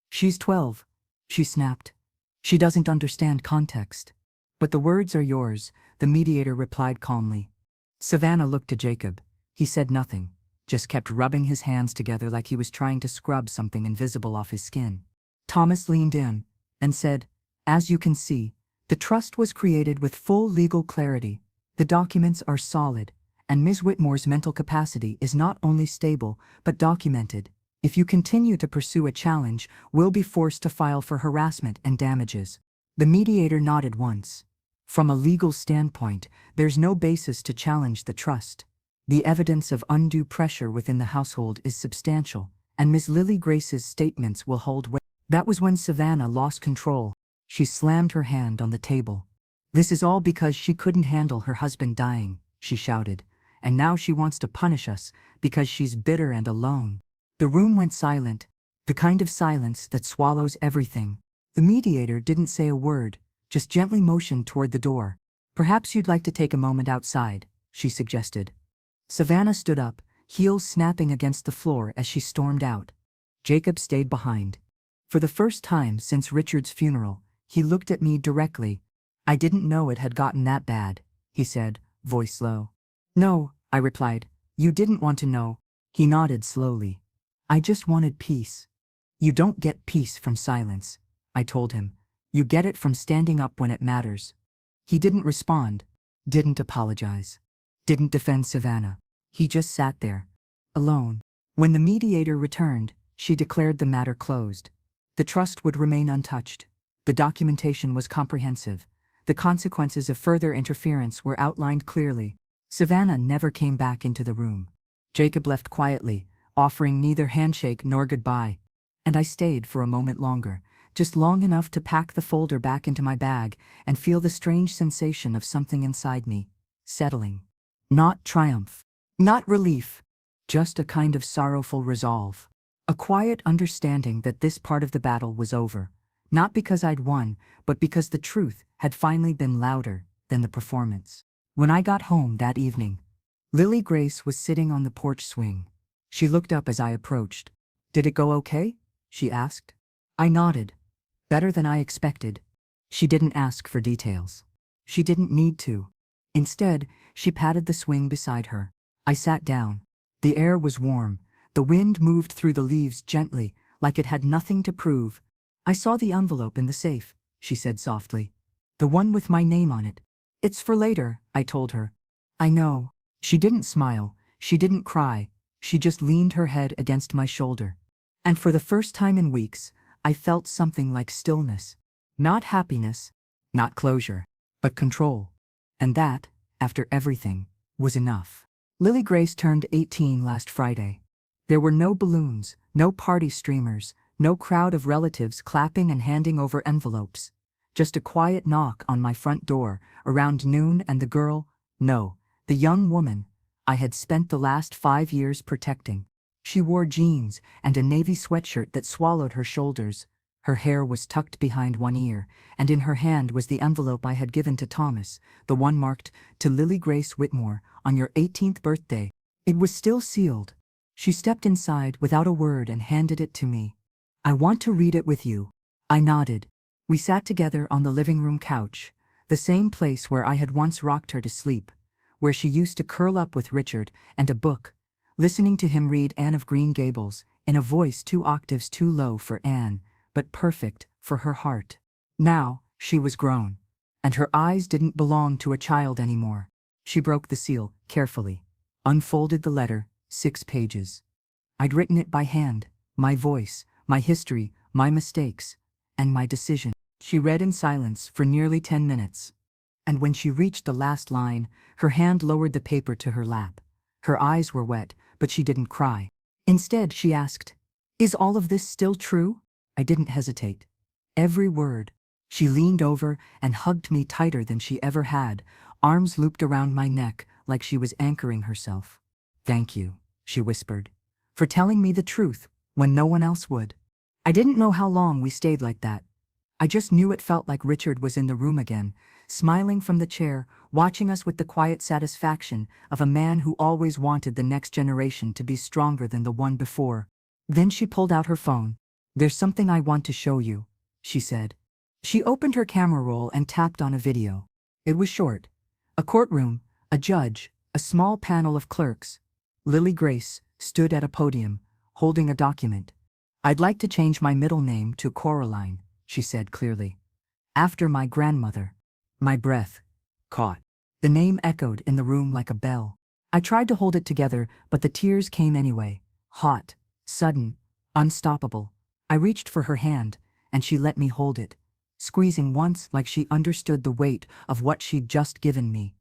"She's 12, she snapped. "She doesn't understand context." "But the words are yours," the mediator replied calmly. Savannah looked to Jacob. He said nothing, just kept rubbing his hands together like he was trying to scrub something invisible off his skin. Thomas leaned in and said, "As you can see, the trust was created with full legal clarity. The documents are solid, and Ms. Whitmore's mental capacity is not only stable, but documented. If you continue to pursue a challenge, we'll be forced to file for harassment and damages." The mediator nodded once. "From a legal standpoint, there's no basis to challenge the trust. The evidence of undue pressure within the household is substantial, and Ms. Lily Grace's statements will hold weight." That was when Savannah lost control. She slammed her hand on the table. "This is all because she couldn't handle her husband dying," she shouted, "and now she wants to punish us because she's bitter and alone." The room went silent, the kind of silence that swallows everything. The mediator didn't say a word, just gently motioned toward the door. Perhaps you'd like to take a moment outside, she suggested. Savannah stood up, heels snapping against the floor as she stormed out. Jacob stayed behind. For the first time since Richard's funeral, he looked at me directly. I didn't know it had gotten that bad, he said, voice low. No, I replied. You didn't want to know. He nodded slowly. I just wanted peace. You don't get peace from silence, I told him. You get it from standing up when it matters. He didn't respond, didn't apologize, didn't defend Savannah. He just sat there, alone. When the mediator returned, she declared the matter closed. The trust would remain untouched. The documentation was comprehensive. The consequences of further interference were outlined clearly. Savannah never came back into the room. Jacob left quietly, offering neither handshake nor goodbye. And I stayed for a moment longer, just long enough to pack the folder back into my bag and feel the strange sensation of something inside me, settling. Not triumph, not relief, just a kind of sorrowful resolve. A quiet understanding that this part of the battle was over, not because I'd won, but because the truth had finally been louder than the performance. When I got home that evening, Lily Grace was sitting on the porch swing. She looked up as I approached. Did it go okay? She asked. I nodded. Better than I expected. She didn't ask for details. She didn't need to. Instead, she patted the swing beside her. I sat down. The air was warm. The wind moved through the leaves gently, like it had nothing to prove. I saw the envelope in the safe, she said softly. The one with my name on it. It's for later, I told her. I know. She didn't smile. She didn't cry. She just leaned her head against my shoulder. And for the first time in weeks, I felt something like stillness. Not happiness, not closure, but control. And that, after everything, was enough. Lily Grace turned 18 last Friday. There were no balloons, no party streamers, no crowd of relatives clapping and handing over envelopes. Just a quiet knock on my front door around noon, and the girl, no, the young woman, I had spent the last 5 years protecting. She wore jeans and a navy sweatshirt that swallowed her shoulders. Her hair was tucked behind one ear, and in her hand was the envelope I had given to Thomas, the one marked, "To Lily Grace Whitmore, on your 18th birthday." It was still sealed. She stepped inside without a word and handed it to me. I want to read it with you. I nodded. We sat together on the living room couch, the same place where I had once rocked her to sleep, where she used to curl up with Richard and a book, listening to him read Anne of Green Gables in a voice 2 octaves too low for Anne, but perfect for her heart. Now, she was grown, and her eyes didn't belong to a child anymore. She broke the seal carefully, unfolded the letter, 6 pages. I'd written it by hand, my voice, my history, my mistakes, and my decision. She read in silence for nearly 10 minutes. And when she reached the last line, her hand lowered the paper to her lap. Her eyes were wet, but she didn't cry. Instead, she asked, "Is all of this still true?" I didn't hesitate. Every word. She leaned over and hugged me tighter than she ever had, arms looped around my neck like she was anchoring herself. "Thank you," she whispered, "for telling me the truth when no one else would." I didn't know how long we stayed like that. I just knew it felt like Richard was in the room again, smiling from the chair, watching us with the quiet satisfaction of a man who always wanted the next generation to be stronger than the one before. Then she pulled out her phone. "There's something I want to show you," she said. She opened her camera roll and tapped on a video. It was short. A courtroom, a judge, a small panel of clerks. Lily Grace stood at a podium, holding a document. "I'd like to change my middle name to Coraline," she said clearly. "After my grandmother." My breath caught. The name echoed in the room like a bell. I tried to hold it together, but the tears came anyway. Hot, sudden, unstoppable. I reached for her hand, and she let me hold it, squeezing once like she understood the weight of what she'd just given me.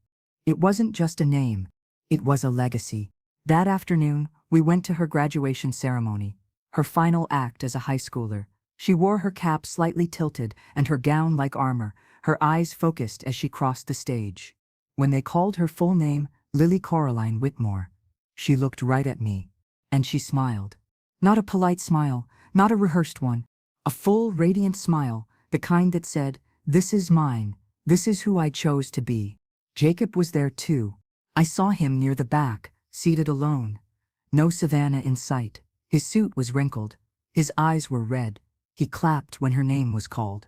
It wasn't just a name. It was a legacy. That afternoon, we went to her graduation ceremony, her final act as a high schooler. She wore her cap slightly tilted and her gown like armor, her eyes focused as she crossed the stage. When they called her full name, Lily Coraline Whitmore, she looked right at me, and she smiled. Not a polite smile, not a rehearsed one. A full, radiant smile, the kind that said, "This is mine, this is who I chose to be." Jacob was there too. I saw him near the back, seated alone. No Savannah in sight. His suit was wrinkled. His eyes were red. He clapped when her name was called.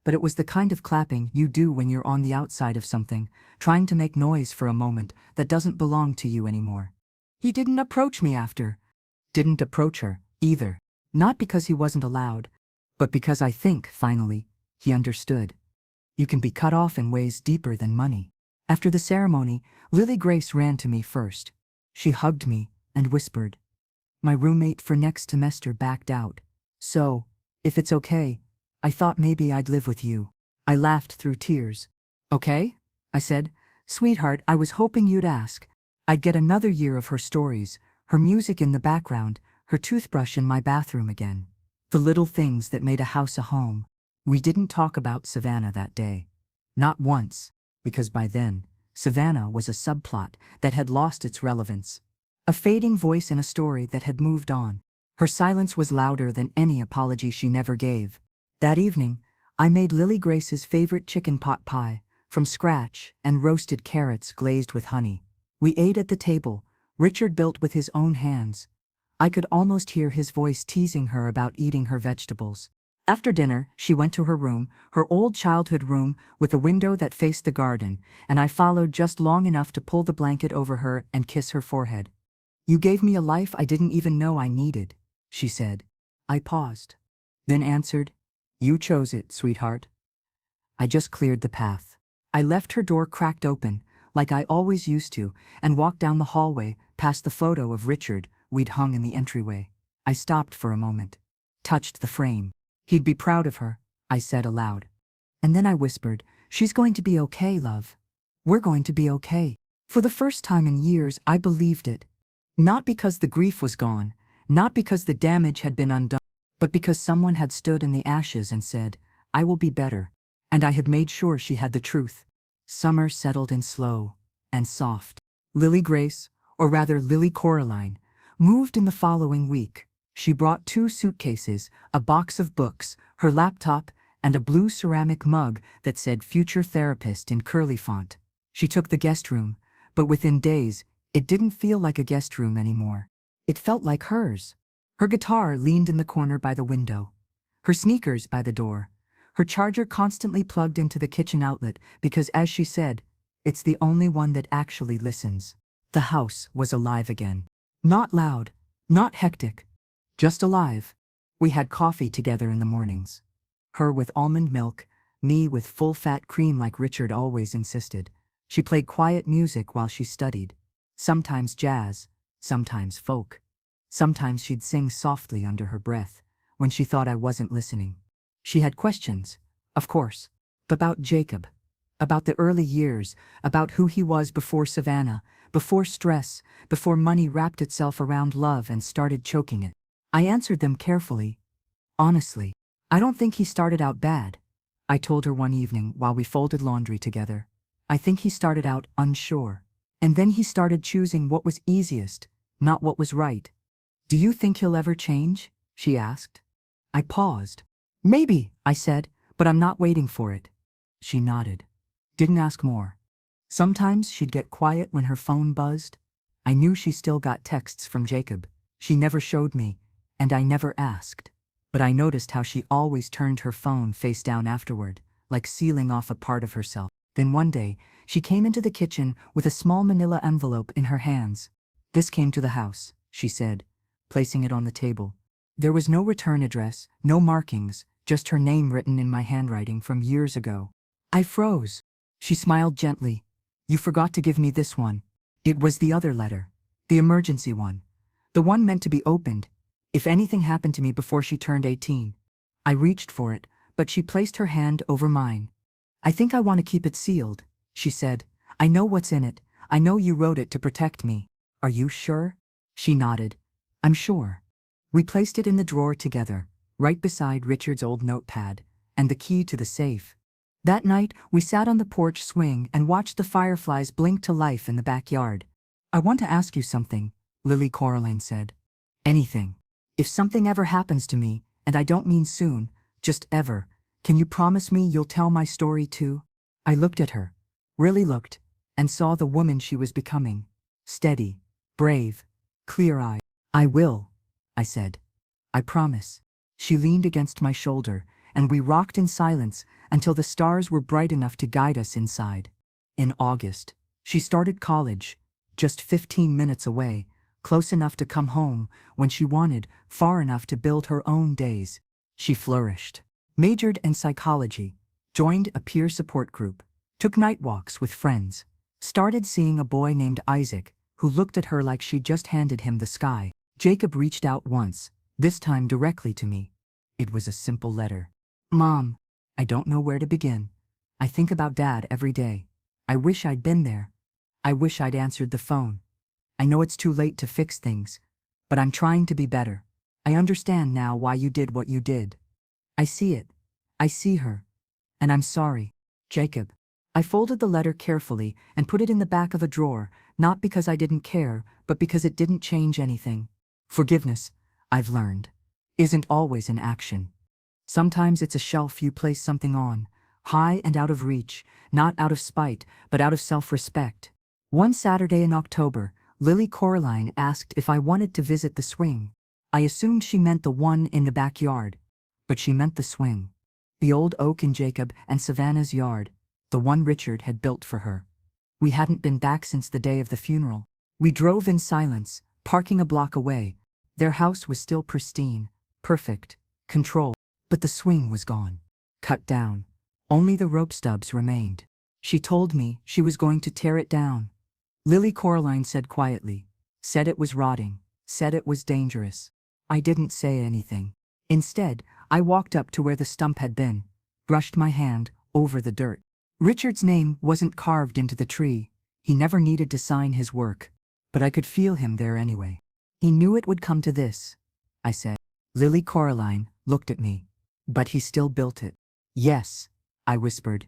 But it was the kind of clapping you do when you're on the outside of something, trying to make noise for a moment that doesn't belong to you anymore. He didn't approach me after. Didn't approach her, either. Not because he wasn't allowed, but because I think, finally, he understood. You can be cut off in ways deeper than money. After the ceremony, Lily Grace ran to me first. She hugged me and whispered. My roommate for next semester backed out. So, if it's okay, I thought maybe I'd live with you. I laughed through tears. Okay? I said. Sweetheart, I was hoping you'd ask. I'd get another year of her stories, her music in the background, her toothbrush in my bathroom again. The little things that made a house a home. We didn't talk about Savannah that day. Not once, because by then, Savannah was a subplot that had lost its relevance. A fading voice in a story that had moved on. Her silence was louder than any apology she never gave. That evening, I made Lily Grace's favorite chicken pot pie, from scratch, and roasted carrots glazed with honey. We ate at the table, Richard built with his own hands. I could almost hear his voice teasing her about eating her vegetables. After dinner, she went to her room, her old childhood room with a window that faced the garden, and I followed just long enough to pull the blanket over her and kiss her forehead. You gave me a life I didn't even know I needed, she said. I paused, then answered, You chose it, sweetheart. I just cleared the path. I left her door cracked open, like I always used to, and walked down the hallway, past the photo of Richard we'd hung in the entryway. I stopped for a moment, touched the frame. He'd be proud of her, I said aloud. And then I whispered, She's going to be okay, love. We're going to be okay. For the first time in years, I believed it. Not because the grief was gone, not because the damage had been undone, but because someone had stood in the ashes and said, I will be better. And I had made sure she had the truth. Summer settled in slow and soft. Lily Grace, or rather Lily Coraline, moved in the following week. She brought 2 suitcases, a box of books, her laptop, and a blue ceramic mug that said Future Therapist in curly font. She took the guest room, but within days, it didn't feel like a guest room anymore. It felt like hers. Her guitar leaned in the corner by the window, her sneakers by the door, her charger constantly plugged into the kitchen outlet because, as she said, it's the only one that actually listens. The house was alive again. Not loud, not hectic, just alive. We had coffee together in the mornings. Her with almond milk, me with full-fat cream like Richard always insisted. She played quiet music while she studied. Sometimes jazz, sometimes folk. Sometimes she'd sing softly under her breath, when she thought I wasn't listening. She had questions, of course, about Jacob, about the early years, about who he was before Savannah, before stress, before money wrapped itself around love and started choking it. I answered them carefully, honestly. I don't think he started out bad, I told her one evening while we folded laundry together. I think he started out unsure. And then he started choosing what was easiest, not what was right. Do you think he'll ever change? She asked. I paused. Maybe, I said, but I'm not waiting for it. She nodded. Didn't ask more. Sometimes she'd get quiet when her phone buzzed. I knew she still got texts from Jacob. She never showed me, and I never asked. But I noticed how she always turned her phone face down afterward, like sealing off a part of herself. Then one day, she came into the kitchen with a small manila envelope in her hands. This came to the house, she said, placing it on the table. There was no return address, no markings, just her name written in my handwriting from years ago. I froze. She smiled gently. You forgot to give me this one. It was the other letter. The emergency one. The one meant to be opened, if anything happened to me before she turned 18. I reached for it, but she placed her hand over mine. I think I want to keep it sealed, she said. I know what's in it. I know you wrote it to protect me. Are you sure? She nodded. I'm sure. We placed it in the drawer together, right beside Richard's old notepad, and the key to the safe. That night, we sat on the porch swing and watched the fireflies blink to life in the backyard. I want to ask you something, Lily Coraline said. Anything. If something ever happens to me, and I don't mean soon, just ever, Can you promise me you'll tell my story too? I looked at her, really looked, and saw the woman she was becoming. Steady, brave, clear-eyed. I will, I said. I promise. She leaned against my shoulder, and we rocked in silence until the stars were bright enough to guide us inside. In August, she started college, just 15 minutes away, close enough to come home when she wanted, far enough to build her own days. She flourished. Majored in psychology, joined a peer support group, took night walks with friends, started seeing a boy named Isaac, who looked at her like she'd just handed him the sky. Jacob reached out once, this time directly to me. It was a simple letter. Mom, I don't know where to begin. I think about Dad every day. I wish I'd been there. I wish I'd answered the phone. I know it's too late to fix things, but I'm trying to be better. I understand now why you did what you did. I see it. I see her. And I'm sorry. Jacob. I folded the letter carefully and put it in the back of a drawer, not because I didn't care, but because it didn't change anything. Forgiveness, I've learned, isn't always an action. Sometimes it's a shelf you place something on, high and out of reach, not out of spite, but out of self-respect. One Saturday in October, Lily Coraline asked if I wanted to visit the swing. I assumed she meant the one in the backyard, but she meant the swing. The old oak in Jacob and Savannah's yard, the one Richard had built for her. We hadn't been back since the day of the funeral. We drove in silence, parking a block away. Their house was still pristine, perfect, controlled, but the swing was gone. Cut down. Only the rope stubs remained. She told me she was going to tear it down. Lily Coraline said quietly, said it was rotting, said it was dangerous. I didn't say anything. Instead, I walked up to where the stump had been, brushed my hand over the dirt. Richard's name wasn't carved into the tree. He never needed to sign his work, but I could feel him there anyway. He knew it would come to this, I said. Lily Coraline looked at me. But he still built it. Yes, I whispered,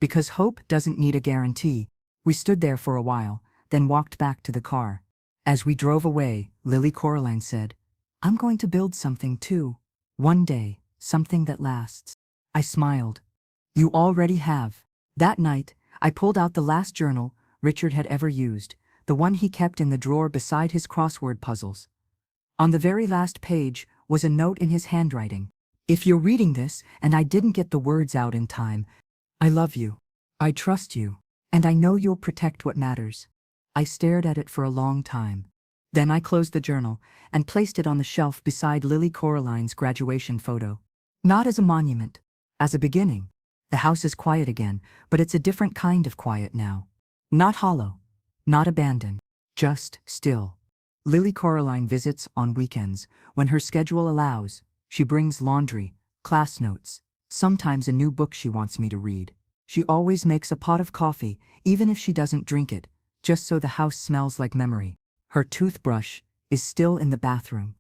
because hope doesn't need a guarantee. We stood there for a while, then walked back to the car. As we drove away, Lily Coraline said, I'm going to build something too. One day, something that lasts. I smiled. You already have. That night, I pulled out the last journal Richard had ever used, the one he kept in the drawer beside his crossword puzzles. On the very last page was a note in his handwriting. If you're reading this and I didn't get the words out in time, I love you. I trust you. And I know you'll protect what matters. I stared at it for a long time. Then I closed the journal and placed it on the shelf beside Lily Coraline's graduation photo. Not as a monument, as a beginning. The house is quiet again, but it's a different kind of quiet now. Not hollow, not abandoned, just still. Lily Coraline visits on weekends, when her schedule allows. She brings laundry, class notes, sometimes a new book she wants me to read. She always makes a pot of coffee, even if she doesn't drink it, just so the house smells like memory. Her toothbrush is still in the bathroom,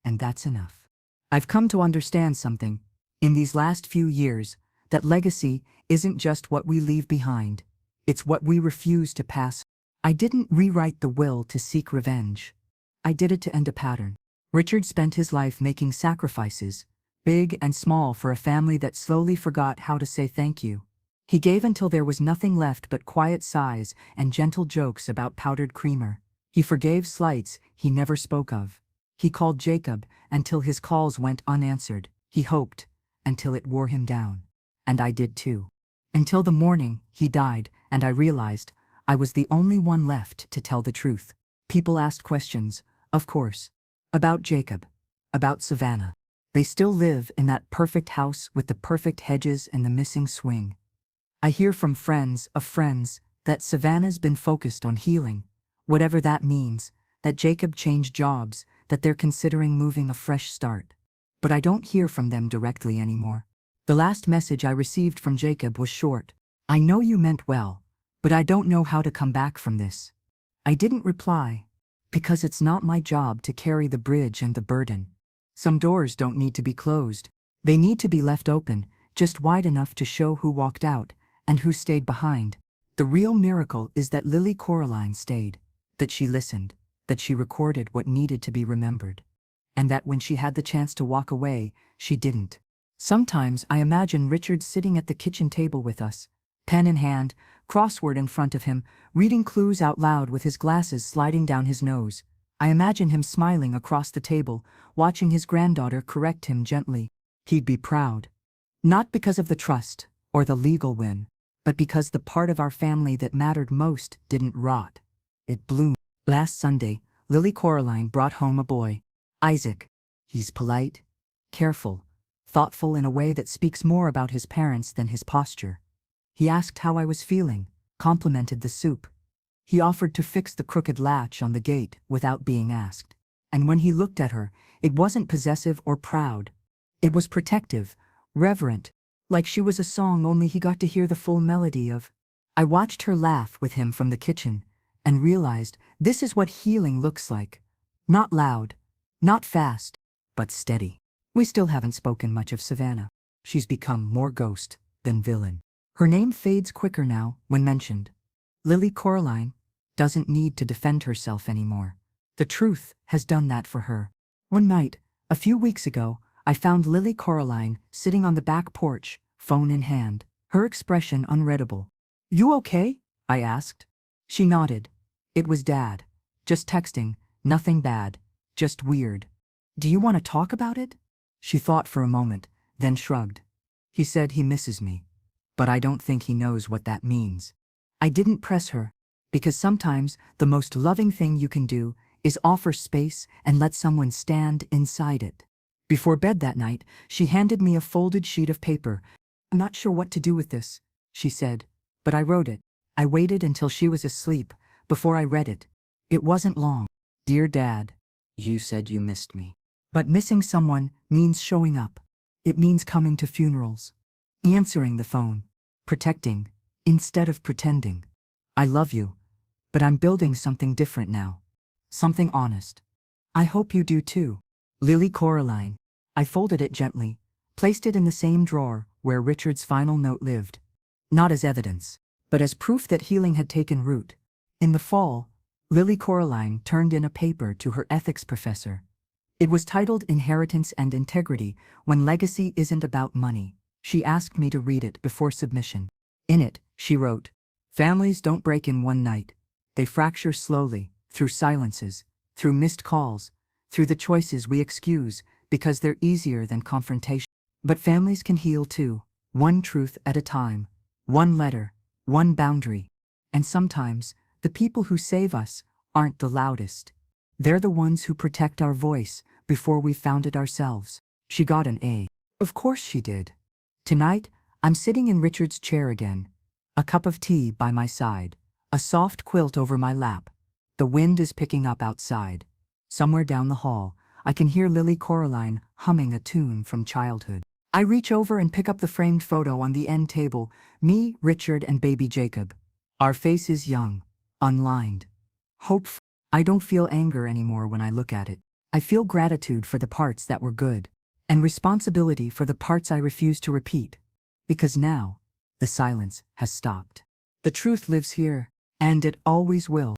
and that's enough. I've come to understand something, in these last few years, that legacy isn't just what we leave behind, it's what we refuse to pass. I didn't rewrite the will to seek revenge. I did it to end a pattern. Richard spent his life making sacrifices, big and small, for a family that slowly forgot how to say thank you. He gave until there was nothing left but quiet sighs and gentle jokes about powdered creamer. He forgave slights he never spoke of. He called Jacob until his calls went unanswered. He hoped until it wore him down. And I did too. Until the morning he died, and I realized I was the only one left to tell the truth. People asked questions, of course, about Jacob, about Savannah. They still live in that perfect house with the perfect hedges and the missing swing. I hear from friends of friends that Savannah's been focused on healing, whatever that means, that Jacob changed jobs, that they're considering moving a fresh start. But I don't hear from them directly anymore. The last message I received from Jacob was short. I know you meant well, but I don't know how to come back from this. I didn't reply, because it's not my job to carry the bridge and the burden. Some doors don't need to be closed. They need to be left open, just wide enough to show who walked out and who stayed behind. The real miracle is that Lily Coraline stayed, that she listened, that she recorded what needed to be remembered, and that when she had the chance to walk away, she didn't. Sometimes I imagine Richard sitting at the kitchen table with us, pen in hand, crossword in front of him, reading clues out loud with his glasses sliding down his nose. I imagine him smiling across the table, watching his granddaughter correct him gently. He'd be proud. Not because of the trust or the legal win, but because the part of our family that mattered most didn't rot. It bloomed. Last Sunday, Lily Coraline brought home a boy, Isaac. He's polite, careful, thoughtful in a way that speaks more about his parents than his posture. He asked how I was feeling, complimented the soup. He offered to fix the crooked latch on the gate without being asked. And when he looked at her, it wasn't possessive or proud. It was protective, reverent, like she was a song only he got to hear the full melody of. I watched her laugh with him from the kitchen and realized this is what healing looks like. Not loud, not fast, but steady. We still haven't spoken much of Savannah. She's become more ghost than villain. Her name fades quicker now when mentioned. Lily Coraline doesn't need to defend herself anymore. The truth has done that for her. One night, a few weeks ago, I found Lily Coraline sitting on the back porch, phone in hand, her expression unreadable. "You okay?" I asked. She nodded. It was Dad. Just texting, nothing bad, just weird. "Do you want to talk about it?" She thought for a moment, then shrugged. "He said he misses me, but I don't think he knows what that means." I didn't press her, because sometimes the most loving thing you can do is offer space and let someone stand inside it. Before bed that night, she handed me a folded sheet of paper. "I'm not sure what to do with this," she said, but I wrote it. I waited until she was asleep before I read it. It wasn't long. "Dear Dad, you said you missed me. But missing someone means showing up. It means coming to funerals, answering the phone, protecting instead of pretending. I love you, but I'm building something different now. Something honest. I hope you do too. Lily Coraline." I folded it gently, placed it in the same drawer where Richard's final note lived. Not as evidence, but as proof that healing had taken root. In the fall, Lily Coraline turned in a paper to her ethics professor. It was titled Inheritance and Integrity When Legacy Isn't About Money. She asked me to read it before submission. In it, she wrote, "Families don't break in one night. They fracture slowly, through silences, through missed calls, through the choices we excuse because they're easier than confrontation. But families can heal too, one truth at a time, one letter, one boundary. And sometimes, the people who save us aren't the loudest. They're the ones who protect our voice before we found it ourselves." She got an A. Of course she did. Tonight, I'm sitting in Richard's chair again, a cup of tea by my side, a soft quilt over my lap. The wind is picking up outside. Somewhere down the hall, I can hear Lily Coraline humming a tune from childhood. I reach over and pick up the framed photo on the end table, me, Richard, and baby Jacob. Our faces young, unlined, hopeful. I don't feel anger anymore when I look at it. I feel gratitude for the parts that were good, and responsibility for the parts I refuse to repeat. Because now, the silence has stopped. The truth lives here, and it always will.